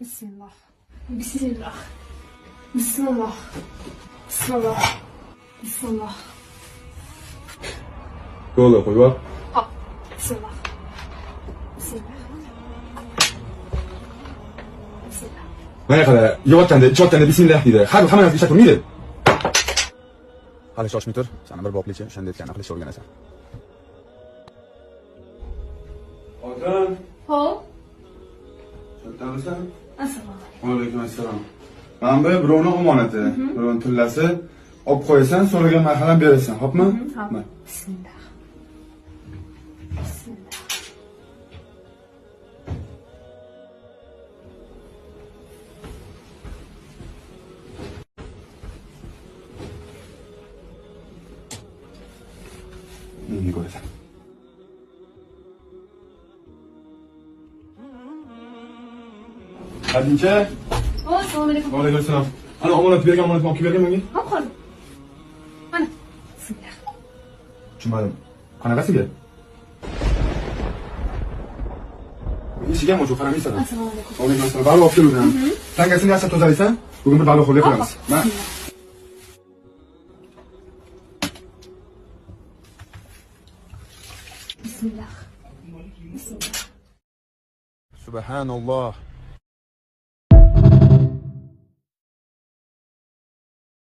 Bismillah. Bismillah. Bismillah. Bismillah. Bismillah. Qo'lga qo'yib ol. Hop. Bismillah. Bismillah. Bismillah. Mana qara, yeyotganda, ichayotganda bismillah deydi. Hamma narsa ishlab turmaydi. Hali shoshmay tur. Sana bir boplicha o'shanda aytganini qilishga o'rganasan. Otam. Hop. Chattamisan? Assalomu alaykum. Va alaykum assalom. Mana bu birovning omonati, birovning tillasi. Olib qo'yasan, so'ragan marhalan berasan, xo'pmi? Hop. Bismillah. Bismillah. Menga ko'rasan. Hadincha? Assalomu alaykum. Va alaykum assalom. Ana omonat bergan omonatni olib bergan menga? Hop, qol. Mana. Bismillah. Tushunmadim. Qanaqasiga? Ishiga ham o'sha qaramaysan. Assalomu alaykum. Va alaykum assalom. Balo olib keldim. Tangasini yaxshi tozalaysan. Bugun bir balo qo'lga qo'yamiz. Ma. Bismillah. Bismillah. Subhanalloh.